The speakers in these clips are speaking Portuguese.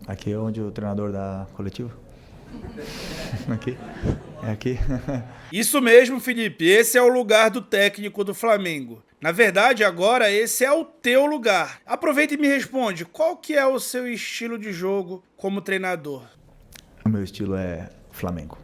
Aqui é onde o treinador dá coletivo? Aqui? É aqui? Isso mesmo, Felipe. Esse é o lugar do técnico do Flamengo. Na verdade, agora esse é o teu lugar. Aproveita e me responde, qual que é o seu estilo de jogo como treinador? O meu estilo é Flamengo.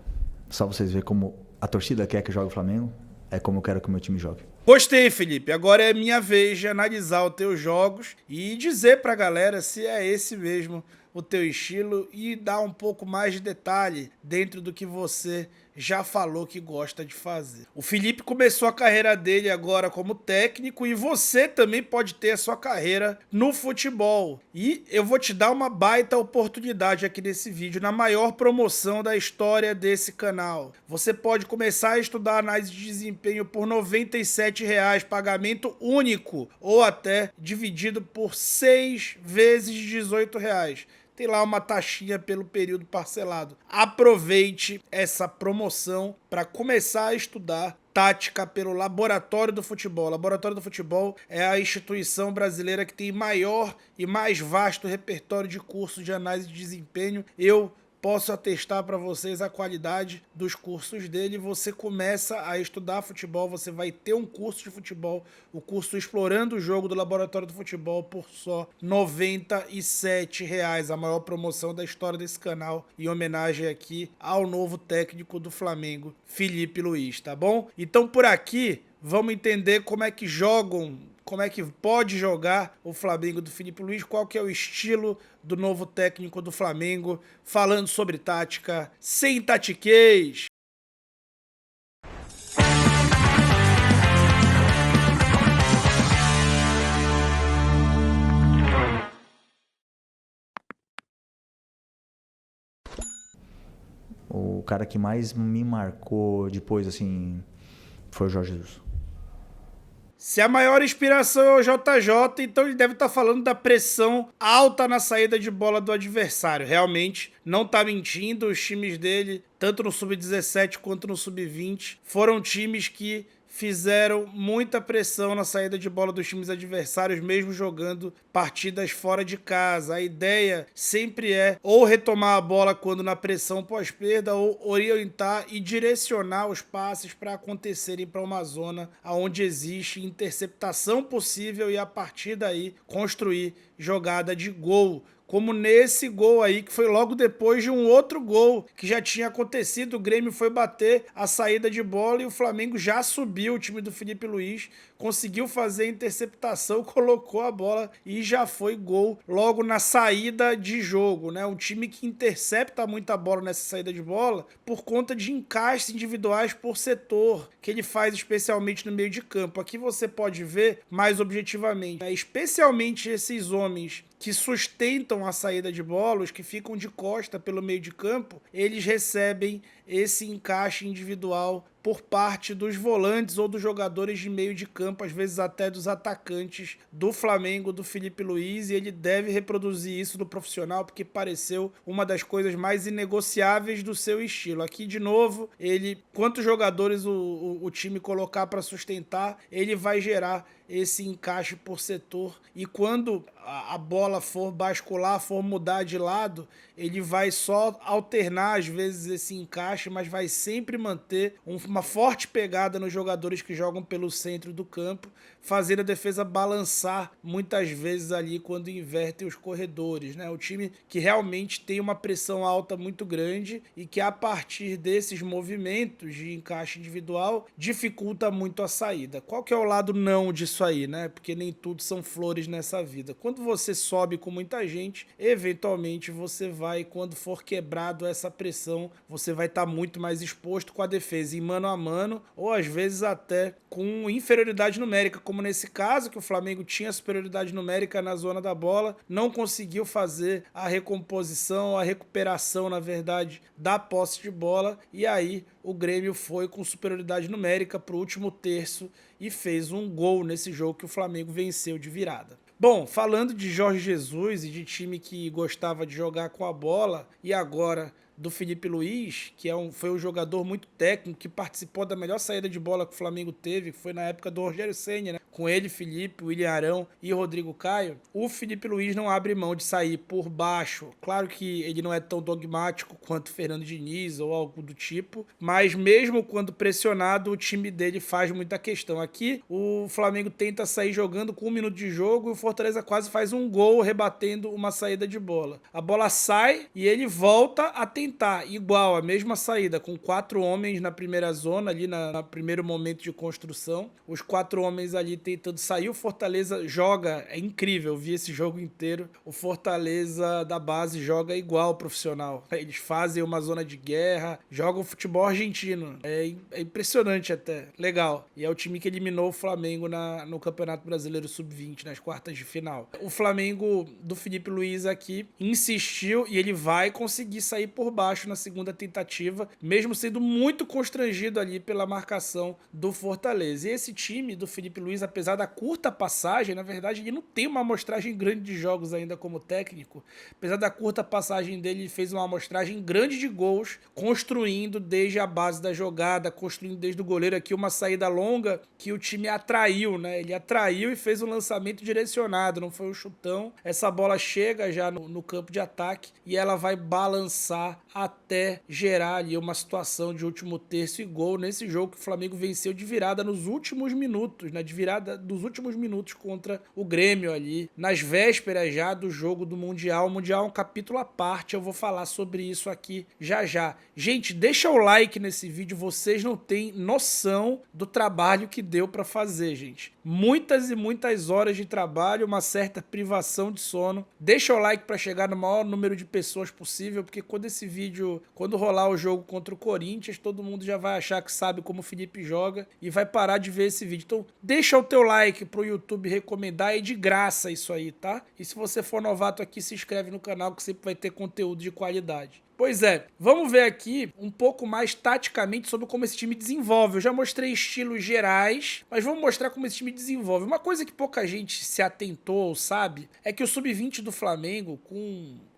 Só vocês verem como a torcida quer que eu jogue o Flamengo, é como eu quero que o meu time jogue. Gostei, Felipe. Agora é minha vez de analisar os teus jogos e dizer pra galera se é esse mesmo o teu estilo e dar um pouco mais de detalhe dentro do que você já falou que gosta de fazer. O Felipe começou a carreira dele agora como técnico e você também pode ter a sua carreira no futebol. E eu vou te dar uma baita oportunidade aqui nesse vídeo, na maior promoção da história desse canal. Você pode começar a estudar análise de desempenho por R$ 97,00, pagamento único, ou até dividido por 6 vezes R$ 18,00. Tem lá uma taxinha pelo período parcelado. Aproveite essa promoção para começar a estudar tática pelo Laboratório do Futebol. O Laboratório do Futebol é a instituição brasileira que tem maior e mais vasto repertório de cursos de análise de desempenho. Eu posso atestar para vocês a qualidade dos cursos dele. Você começa a estudar futebol, você vai ter um curso de futebol, o curso Explorando o Jogo do Laboratório do Futebol por só R$ 97,00, a maior promoção da história desse canal, em homenagem aqui ao novo técnico do Flamengo, Felipe Luiz, tá bom? Então por aqui, vamos entender como é que jogam, como é que pode jogar o Flamengo do Felipe Luiz, qual que é o estilo do novo técnico do Flamengo, falando sobre tática, sem tatiquês. O cara que mais me marcou depois, assim, foi o Jorge Jesus. Se a maior inspiração é o JJ, então ele deve estar falando da pressão alta na saída de bola do adversário. Realmente, não está mentindo, os times dele, tanto no Sub-17 quanto no Sub-20, foram times que fizeram muita pressão na saída de bola dos times adversários, mesmo jogando partidas fora de casa. A ideia sempre é ou retomar a bola quando na pressão pós-perda, ou orientar e direcionar os passes para acontecerem para uma zona onde existe interceptação possível e a partir daí construir jogada de gol. Como nesse gol aí, que foi logo depois de um outro gol que já tinha acontecido. O Grêmio foi bater a saída de bola e o Flamengo já subiu, o time do Felipe Luiz conseguiu fazer a interceptação, colocou a bola e já foi gol logo na saída de jogo, né? Um time que intercepta muita bola nessa saída de bola por conta de encaixes individuais por setor, que ele faz especialmente no meio de campo. Aqui você pode ver mais objetivamente, né? Especialmente esses homens que sustentam a saída de bola, os que ficam de costa pelo meio de campo, eles recebem esse encaixe individual por parte dos volantes ou dos jogadores de meio de campo, às vezes até dos atacantes do Flamengo, do Felipe Luiz, e ele deve reproduzir isso no profissional, porque pareceu uma das coisas mais inegociáveis do seu estilo. Aqui, de novo, ele, quantos jogadores o time colocar para sustentar, ele vai gerar esse encaixe por setor, e quando a bola for bascular, for mudar de lado, ele vai só alternar às vezes esse encaixe, mas vai sempre manter uma forte pegada nos jogadores que jogam pelo centro do campo, fazendo a defesa balançar muitas vezes ali quando invertem os corredores, né? O time que realmente tem uma pressão alta muito grande e que a partir desses movimentos de encaixe individual dificulta muito a saída. Qual que é o lado não disso aí, né? Porque nem tudo são flores nessa vida. Quando você sobe com muita gente, eventualmente você vai, quando for quebrado essa pressão, você vai estar muito mais exposto com a defesa em mano a mano, ou às vezes até com inferioridade numérica, como nesse caso, que o Flamengo tinha superioridade numérica na zona da bola, não conseguiu fazer a recomposição, a recuperação, na verdade, da posse de bola, e aí o Grêmio foi com superioridade numérica para o último terço e fez um gol nesse jogo que o Flamengo venceu de virada. Bom, falando de Jorge Jesus e de time que gostava de jogar com a bola e agora do Felipe Luiz, que foi um jogador muito técnico, que participou da melhor saída de bola que o Flamengo teve, que foi na época do Rogério Ceni, né? Com ele, Felipe, William Arão e Rodrigo Caio. O Felipe Luiz não abre mão de sair por baixo. Claro que ele não é tão dogmático quanto o Fernando Diniz ou algo do tipo, mas mesmo quando pressionado, o time dele faz muita questão. Aqui, o Flamengo tenta sair jogando com 1 minuto de jogo e o Fortaleza quase faz um gol rebatendo uma saída de bola. A bola sai e ele volta a tentar, igual, a mesma saída, com 4 homens na primeira zona, ali no primeiro momento de construção. Os 4 homens ali tentando sair, o Fortaleza joga, é incrível, eu vi esse jogo inteiro. O Fortaleza da base joga igual profissional. Eles fazem uma zona de guerra, jogam futebol argentino. É impressionante até, legal. E é o time que eliminou o Flamengo no Campeonato Brasileiro Sub-20, nas quartas de final. O Flamengo do Felipe Luiz aqui insistiu e ele vai conseguir sair por baixo na segunda tentativa, mesmo sendo muito constrangido ali pela marcação do Fortaleza. E esse time do Felipe Luiz, apesar da curta passagem, na verdade ele não tem uma amostragem grande de jogos ainda como técnico. Apesar da curta passagem dele, ele fez uma amostragem grande de gols, construindo desde a base da jogada, construindo desde o goleiro aqui uma saída longa que o time atraiu, né? Ele atraiu e fez um lançamento direcionado, não foi um chutão. Essa bola chega já no campo de ataque e ela vai balançar até gerar ali uma situação de último terço e gol nesse jogo que o Flamengo venceu de virada nos últimos minutos, né? De virada dos últimos minutos contra o Grêmio ali, nas vésperas já do jogo do Mundial. O Mundial é um capítulo à parte, eu vou falar sobre isso aqui já já. Gente, deixa o like nesse vídeo, vocês não têm noção do trabalho que deu pra fazer, gente. Muitas e muitas horas de trabalho, uma certa privação de sono. Deixa o like pra chegar no maior número de pessoas possível, porque quando rolar o jogo contra o Corinthians, todo mundo já vai achar que sabe como o Felipe joga e vai parar de ver esse vídeo. Então, deixa o teu like pro YouTube recomendar, é de graça isso aí, tá? E se você for novato aqui, se inscreve no canal que sempre vai ter conteúdo de qualidade. Pois é, vamos ver aqui um pouco mais taticamente sobre como esse time desenvolve. Eu já mostrei estilos gerais, mas vamos mostrar como esse time desenvolve. Uma coisa que pouca gente se atentou ou sabe é que o Sub-20 do Flamengo,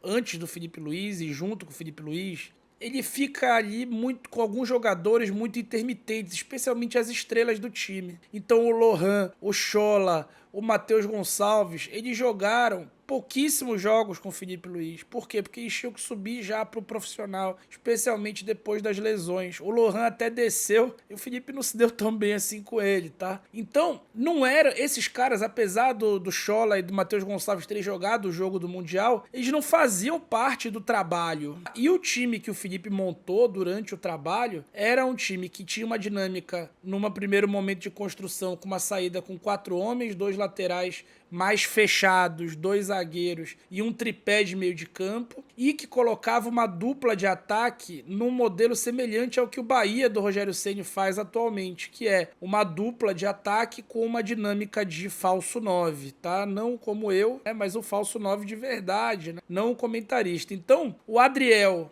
antes do Felipe Luiz e junto com o Felipe Luiz, ele fica ali com alguns jogadores muito intermitentes, especialmente as estrelas do time. Então o Lohan, o Schola, o Matheus Gonçalves, eles jogaram pouquíssimos jogos com o Felipe Luiz. Por quê? Porque eles tinham que subir já pro profissional, especialmente depois das lesões. O Lohan até desceu e o Felipe não se deu tão bem assim com ele, tá? Então, não era... Esses caras, apesar do Schola e do Matheus Gonçalves terem jogado o jogo do Mundial, eles não faziam parte do trabalho. E o time que o Felipe montou durante o trabalho era um time que tinha uma dinâmica, num primeiro momento de construção, com uma saída com 4 homens, 2 laterais mais fechados, 2 zagueiros e um tripé de meio de campo, e que colocava uma dupla de ataque num modelo semelhante ao que o Bahia do Rogério Ceni faz atualmente, que é uma dupla de ataque com uma dinâmica de falso 9, tá? Não como eu, né? Mas o falso 9 de verdade, né? Não o comentarista. Então, o Adriel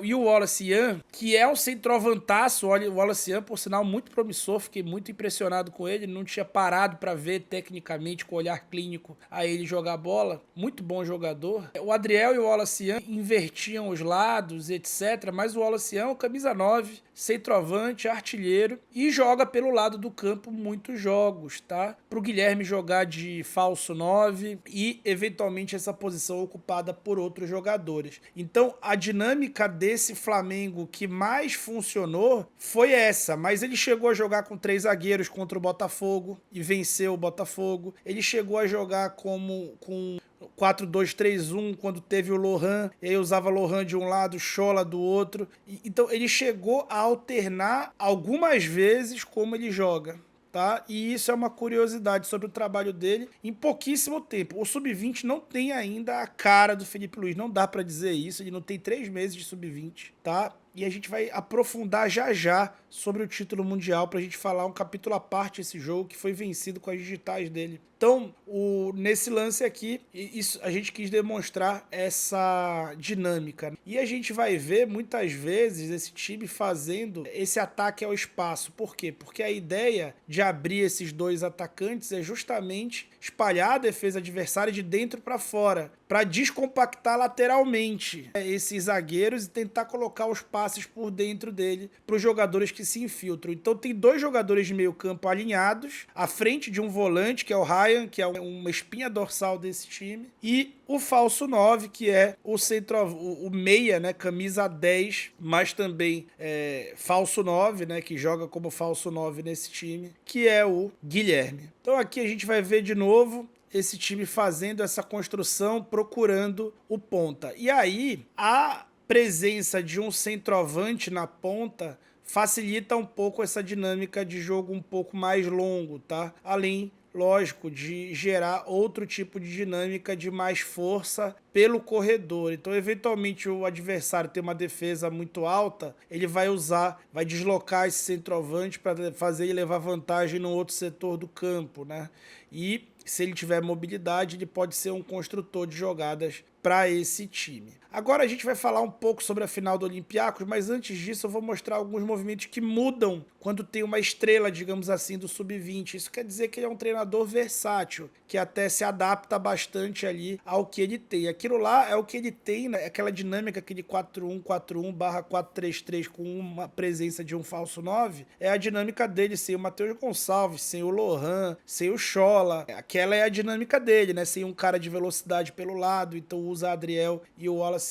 e o Wallace Ian, que é um centroavantaço, o Wallace Ian, por sinal, muito promissor, fiquei muito impressionado com ele, não tinha parado para ver tecnicamente com o olhar clínico a ele jogar bola, muito bom jogador. O Adriel e o Wallace Ian invertiam os lados, etc, mas o Wallace Ian é o camisa 9, centroavante, artilheiro e joga pelo lado do campo muitos jogos, tá? Pro Guilherme jogar de falso 9 e eventualmente essa posição ocupada por outros jogadores. Então a dinâmica desse Flamengo que mais funcionou foi essa, mas ele chegou a jogar com 3 zagueiros contra o Botafogo e venceu o Botafogo. Ele chegou a jogar com 4-2-3-1 quando teve o Lohan, e aí usava Lohan de um lado, Schola do outro. Então ele chegou a alternar algumas vezes como ele joga, tá? E isso é uma curiosidade sobre o trabalho dele em pouquíssimo tempo. O Sub-20 não tem ainda a cara do Felipe Luiz, não dá pra dizer isso, ele não tem 3 meses de Sub-20, tá? E a gente vai aprofundar já já sobre o título mundial pra gente falar um capítulo à parte esse jogo que foi vencido com as digitais dele. Então, nesse lance aqui, isso, a gente quis demonstrar essa dinâmica. E a gente vai ver muitas vezes esse time fazendo esse ataque ao espaço. Por quê? Porque a ideia de abrir esses 2 atacantes é justamente espalhar a defesa adversária de dentro para fora, para descompactar lateralmente esses zagueiros e tentar colocar os passes por dentro dele para os jogadores que se infiltram. Então tem 2 jogadores de meio campo alinhados, à frente de um volante, que é o Ryan, que é uma espinha dorsal desse time, e o falso 9, que é o meia, né, camisa 10, mas também falso 9, né, que joga como falso 9 nesse time, que é o Guilherme. Então aqui a gente vai ver de novo esse time fazendo essa construção, procurando o ponta. E aí, a presença de um centroavante na ponta facilita um pouco essa dinâmica de jogo um pouco mais longo, tá? Além, lógico, de gerar outro tipo de dinâmica de mais força pelo corredor. Então, eventualmente, o adversário tem uma defesa muito alta, ele vai deslocar esse centroavante para fazer ele levar vantagem no outro setor do campo, né? E se ele tiver mobilidade, ele pode ser um construtor de jogadas para esse time. Agora a gente vai falar um pouco sobre a final do Olympiacos, mas antes disso eu vou mostrar alguns movimentos que mudam quando tem uma estrela, digamos assim, do sub-20. Isso quer dizer que ele é um treinador versátil, que até se adapta bastante ali ao que ele tem. Aquilo lá é o que ele tem, né? Aquela dinâmica, aquele 4-1-4-1/4-3-3 com uma presença de um falso 9, é a dinâmica dele sem o Matheus Gonçalves, sem o Lohan, sem o Schola. Aquela é a dinâmica dele, né? Sem um cara de velocidade pelo lado, então usa Adriel e o Wallace.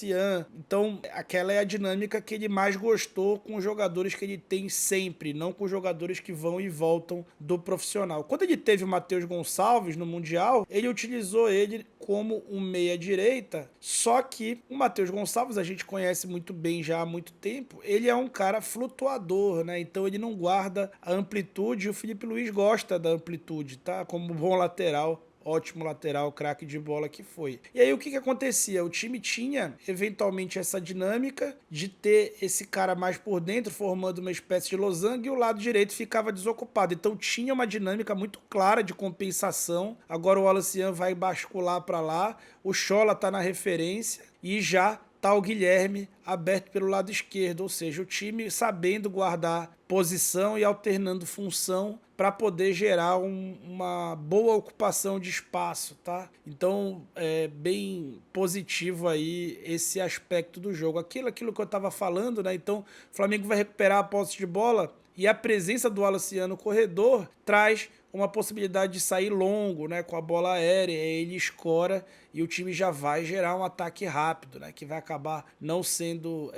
Então, aquela é a dinâmica que ele mais gostou com os jogadores que ele tem sempre, não com os jogadores que vão e voltam do profissional. Quando ele teve o Matheus Gonçalves no Mundial, ele utilizou ele como um meia-direita, só que o Matheus Gonçalves a gente conhece muito bem já há muito tempo, ele é um cara flutuador, né? Então ele não guarda a amplitude e o Filipe Luís gosta da amplitude, tá? Como bom lateral. Ótimo lateral, craque de bola que foi. E aí o que acontecia? O time tinha eventualmente essa dinâmica de ter esse cara mais por dentro, formando uma espécie de losango, e o lado direito ficava desocupado. Então tinha uma dinâmica muito clara de compensação. Agora o Wallacian vai bascular para lá, o Schola tá na referência e já tá o Guilherme aberto pelo lado esquerdo, ou seja, o time sabendo guardar posição e alternando função para poder gerar uma boa ocupação de espaço, tá? Então, é bem positivo aí esse aspecto do jogo. Aquilo que eu estava falando, né? Então, o Flamengo vai recuperar a posse de bola e a presença do Wallacian no corredor traz uma possibilidade de sair longo, né, com a bola aérea, ele escora e o time já vai gerar um ataque rápido, né, que vai acabar não sendo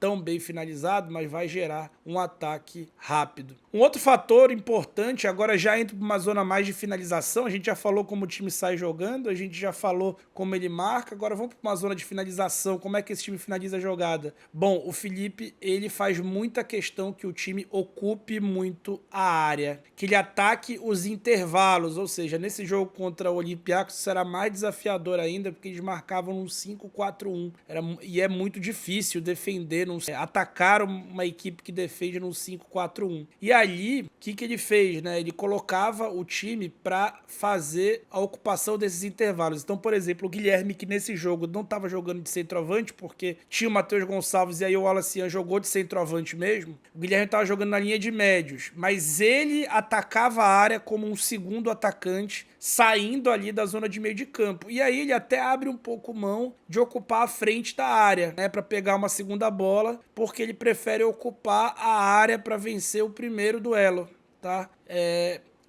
tão bem finalizado, mas vai gerar um ataque rápido. Um outro fator importante, agora já entra para uma zona mais de finalização, a gente já falou como o time sai jogando, a gente já falou como ele marca, agora vamos para uma zona de finalização, como é que esse time finaliza a jogada? Bom, o Felipe, ele faz muita questão que o time ocupe muito a área, que ele ataque os intervalos, ou seja, nesse jogo contra o Olympiacos será mais desafiador ainda, porque eles marcavam um 5-4-1, e é muito difícil defender, atacar uma equipe que defende no 5-4-1. E ali, o que ele fez? Né? Ele colocava o time para fazer a ocupação desses intervalos. Então, por exemplo, o Guilherme, que nesse jogo não estava jogando de centroavante, porque tinha o Matheus Gonçalves e aí o Wallacian jogou de centroavante mesmo, o Guilherme estava jogando na linha de médios, mas ele atacava a área como um segundo atacante, saindo ali da zona de meio de campo. E aí ele até abre um pouco mão de ocupar a frente da área, né, para pegar uma segunda bola, porque ele prefere ocupar a área para vencer o primeiro duelo, tá?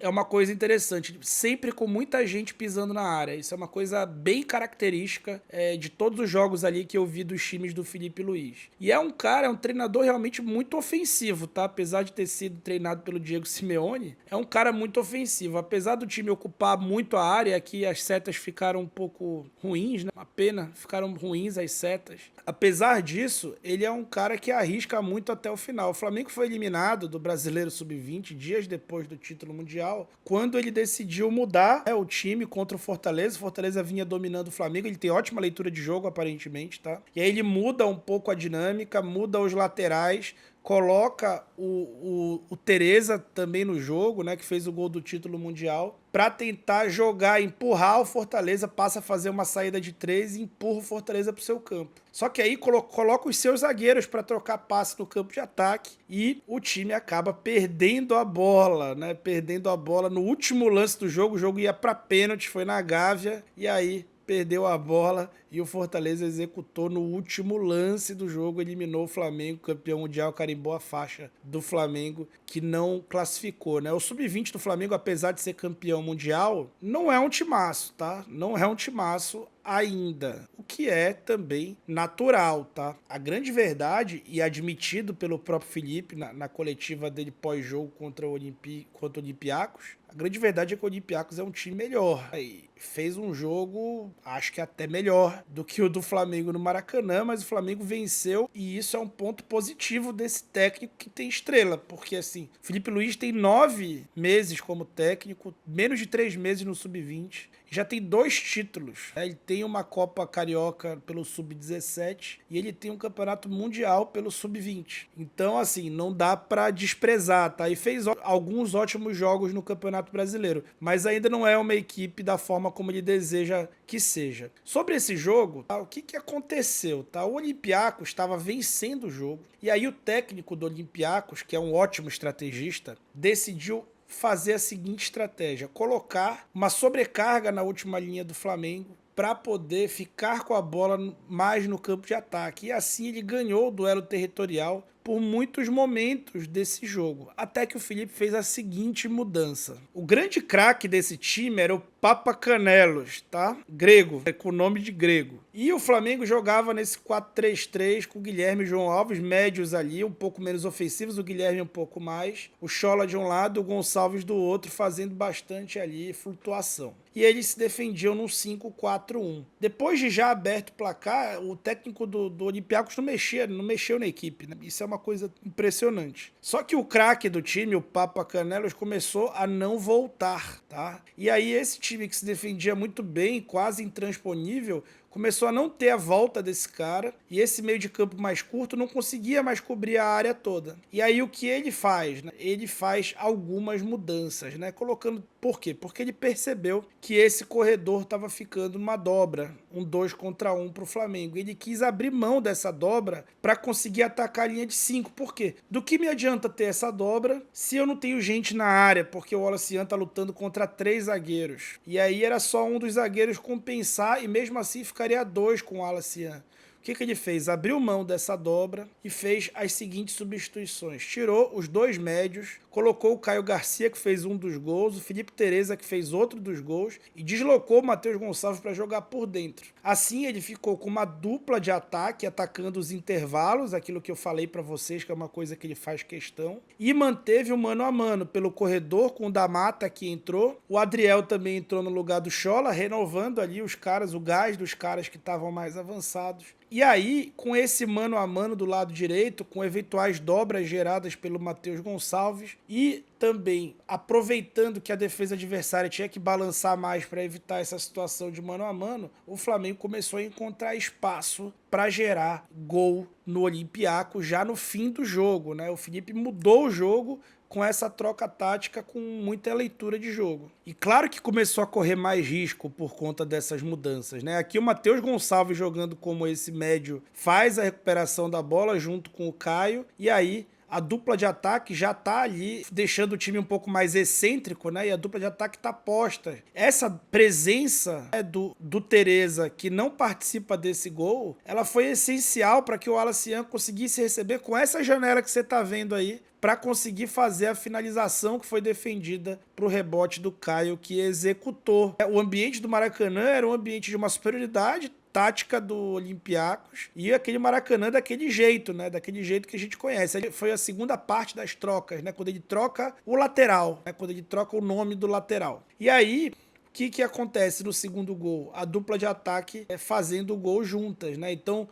É uma coisa interessante, sempre com muita gente pisando na área. Isso é uma coisa bem característica de todos os jogos ali que eu vi dos times do Filipe Luís. E é um treinador realmente muito ofensivo, tá? Apesar de ter sido treinado pelo Diego Simeone, é um cara muito ofensivo. Apesar do time ocupar muito a área, aqui as setas ficaram um pouco ruins, né? Uma pena, ficaram ruins as setas. Apesar disso, ele é um cara que arrisca muito até o final. O Flamengo foi eliminado do Brasileiro Sub-20 dias depois do título mundial, quando ele decidiu mudar o time contra o Fortaleza. O Fortaleza vinha dominando o Flamengo, ele tem ótima leitura de jogo, aparentemente, tá? E aí ele muda um pouco a dinâmica, muda os laterais, coloca o Tereza também no jogo, né, que fez o gol do título mundial, para tentar jogar, empurrar o Fortaleza, passa a fazer uma saída de 3 e empurra o Fortaleza pro seu campo. Só que aí coloca os seus zagueiros para trocar passe no campo de ataque e o time acaba perdendo a bola, né? Perdendo a bola no último lance do jogo. O jogo ia para pênalti, foi na Gávea e aí perdeu a bola e o Fortaleza executou no último lance do jogo, eliminou o Flamengo, campeão mundial, carimbou a faixa do Flamengo, que não classificou, né? O Sub-20 do Flamengo, apesar de ser campeão mundial, não é um timaço, tá? Não é um timaço ainda, o que é também natural, tá? A grande verdade, e admitido pelo próprio Felipe na coletiva dele pós-jogo contra o Olympiacos, a grande verdade é que o Olympiacos é um time melhor. E fez um jogo, acho que até melhor do que o do Flamengo no Maracanã, mas o Flamengo venceu e isso é um ponto positivo desse técnico que tem estrela, porque assim, Felipe Luiz tem 9 meses como técnico, menos de 3 meses no Sub-20, já tem 2 títulos. Ele tem uma Copa Carioca pelo Sub-17 e ele tem um Campeonato Mundial pelo Sub-20. Então, assim, não dá pra desprezar, tá? E fez alguns ótimos jogos no Campeonato Brasileiro, mas ainda não é uma equipe da forma como ele deseja que seja. Sobre esse jogo, tá? O que aconteceu, tá? O Olympiacos estava vencendo o jogo e aí o técnico do Olympiacos, que é um ótimo estrategista, decidiu fazer a seguinte estratégia: colocar uma sobrecarga na última linha do Flamengo para poder ficar com a bola mais no campo de ataque. E assim ele ganhou o duelo territorial por muitos momentos desse jogo, até que o Felipe fez a seguinte mudança. O grande craque desse time era o Papacanelos, tá? Grego, com o nome de grego. E o Flamengo jogava nesse 4-3-3 com o Guilherme e João Alves, médios ali, um pouco menos ofensivos, o Guilherme um pouco mais, o Schola de um lado, o Gonçalves do outro, fazendo bastante ali flutuação. E eles se defendiam num 5-4-1. Depois de já aberto o placar, o técnico do Olympiacos não mexeu na equipe, né? Isso é uma coisa impressionante. Só que o craque do time, o Papacanelos, começou a não voltar, tá? E aí esse time que se defendia muito bem, quase intransponível, começou a não ter a volta desse cara, e esse meio de campo mais curto não conseguia mais cobrir a área toda. E aí o que ele faz? Né? Ele faz algumas mudanças, né? Colocando... Por quê? Porque ele percebeu que esse corredor estava ficando uma dobra, um 2 contra 1 para o Flamengo. Ele quis abrir mão dessa dobra para conseguir atacar a linha de 5. Por quê? Do que me adianta ter essa dobra se eu não tenho gente na área? Porque o Wallace tá lutando contra 3 zagueiros. E aí era só um dos zagueiros compensar e mesmo assim ficaria 2 com o Wallace. O que ele fez? Abriu mão dessa dobra e fez as seguintes substituições. Tirou os 2 médios, colocou o Caio Garcia, que fez um dos gols, o Felipe Tereza, que fez outro dos gols, e deslocou o Matheus Gonçalves para jogar por dentro. Assim, ele ficou com uma dupla de ataque, atacando os intervalos, aquilo que eu falei para vocês, que é uma coisa que ele faz questão, e manteve o mano a mano pelo corredor com o da Mata, que entrou. O Adriel também entrou no lugar do Schola, renovando ali os caras, o gás dos caras que estavam mais avançados. E aí, com esse mano a mano do lado direito, com eventuais dobras geradas pelo Matheus Gonçalves e também aproveitando que a defesa adversária tinha que balançar mais para evitar essa situação de mano a mano, o Flamengo começou a encontrar espaço para gerar gol no Olympiacos já no fim do jogo, né? O Felipe mudou o jogo com essa troca tática, com muita leitura de jogo. E claro que começou a correr mais risco por conta dessas mudanças, né? Aqui o Matheus Gonçalves jogando como esse médio faz a recuperação da bola junto com o Caio, e aí a dupla de ataque já tá ali, deixando o time um pouco mais excêntrico, né? E a dupla de ataque tá posta. Essa presença, né, do Tereza, que não participa desse gol, ela foi essencial para que o Wallace conseguisse receber com essa janela que você tá vendo aí, para conseguir fazer a finalização que foi defendida para o rebote do Caio, que executou. O ambiente do Maracanã era um ambiente de uma superioridade tática do Olympiacos e aquele Maracanã daquele jeito, né? Daquele jeito que a gente conhece. Foi a segunda parte das trocas, né? Quando ele troca o lateral, né? Quando ele troca o nome do lateral. E aí, o que acontece no segundo gol? A dupla de ataque fazendo o gol juntas, né? Então,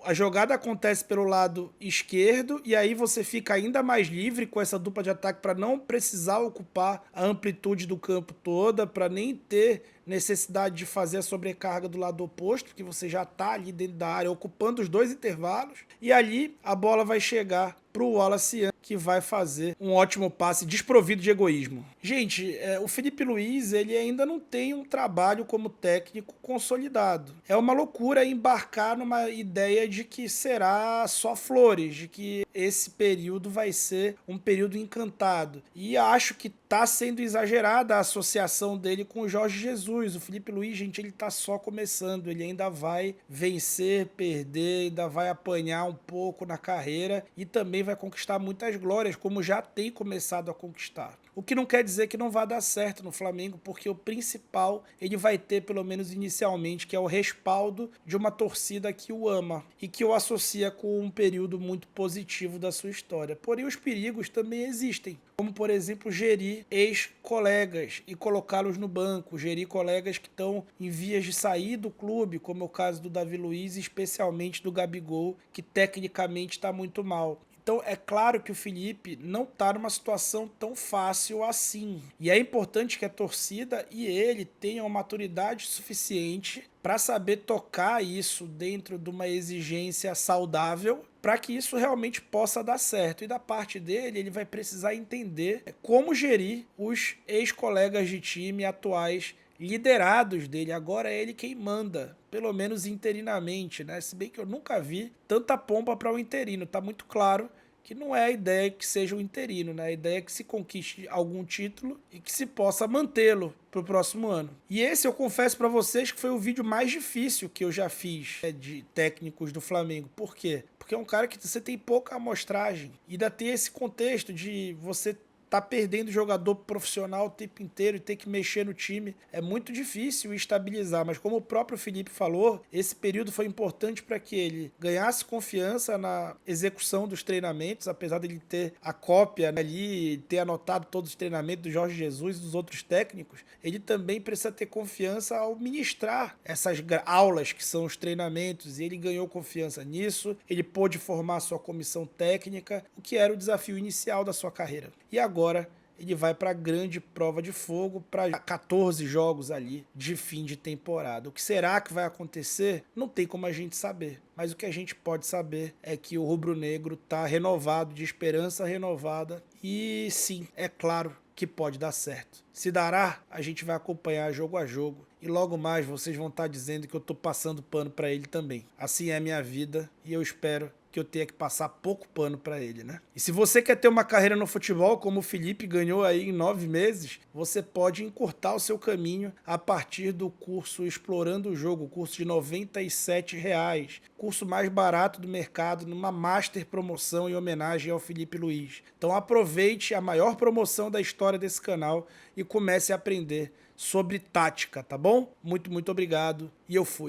a jogada acontece pelo lado esquerdo e aí você fica ainda mais livre com essa dupla de ataque para não precisar ocupar a amplitude do campo toda, para nem ter necessidade de fazer a sobrecarga do lado oposto, porque você já tá ali dentro da área, ocupando os 2 intervalos, e ali a bola vai chegar para o Wallace Young, que vai fazer um ótimo passe desprovido de egoísmo. Gente, o Felipe Luiz, ele ainda não tem um trabalho como técnico consolidado. É uma loucura embarcar numa ideia de que será só flores, de que esse período vai ser um período encantado. E acho que tá sendo exagerada a associação dele com o Jorge Jesus. O Felipe Luiz, gente, ele tá só começando, ele ainda vai vencer, perder, ainda vai apanhar um pouco na carreira e também vai conquistar muitas glórias, como já tem começado a conquistar. O que não quer dizer que não vai dar certo no Flamengo, porque o principal ele vai ter, pelo menos inicialmente, que é o respaldo de uma torcida que o ama e que o associa com um período muito positivo da sua história. Porém, os perigos também existem, como, por exemplo, gerir ex-colegas e colocá-los no banco, gerir colegas que estão em vias de sair do clube, como é o caso do Davi Luiz e especialmente do Gabigol, que tecnicamente está muito mal. Então é claro que o Felipe não está numa situação tão fácil assim. E é importante que a torcida e ele tenham maturidade suficiente para saber tocar isso dentro de uma exigência saudável, para que isso realmente possa dar certo. E da parte dele, ele vai precisar entender como gerir os ex-colegas de time atuais liderados dele. Agora é ele quem manda, pelo menos interinamente, né? Se bem que eu nunca vi tanta pompa para o interino. Tá muito claro que não é a ideia que seja o interino, né? A ideia é que se conquiste algum título e que se possa mantê-lo para o próximo ano. E esse eu confesso para vocês que foi o vídeo mais difícil que eu já fiz de técnicos do Flamengo. Por quê? Porque é um cara que você tem pouca amostragem e ainda tem esse contexto de você tá perdendo jogador profissional o tempo inteiro e ter que mexer no time. É muito difícil estabilizar, mas como o próprio Felipe falou, esse período foi importante para que ele ganhasse confiança na execução dos treinamentos, apesar dele ter a cópia, né, ali, ter anotado todos os treinamentos do Jorge Jesus e dos outros técnicos, ele também precisa ter confiança ao ministrar essas aulas que são os treinamentos, e ele ganhou confiança nisso, ele pôde formar sua comissão técnica, o que era o desafio inicial da sua carreira. E agora ele vai para a grande prova de fogo, para 14 jogos ali de fim de temporada. O que será que vai acontecer? Não tem como a gente saber. Mas o que a gente pode saber é que o rubro-negro está renovado, de esperança renovada. E sim, é claro que pode dar certo. Se dará, a gente vai acompanhar jogo a jogo. E logo mais vocês vão estar dizendo que eu estou passando pano para ele também. Assim é a minha vida e eu espero que eu tenha que passar pouco pano para ele, né? E se você quer ter uma carreira no futebol, como o Felipe ganhou aí em 9 meses, você pode encurtar o seu caminho a partir do curso Explorando o Jogo, curso de R$ 97, curso mais barato do mercado, numa master promoção em homenagem ao Felipe Luiz. Então aproveite a maior promoção da história desse canal e comece a aprender sobre tática, tá bom? Muito obrigado e eu fui.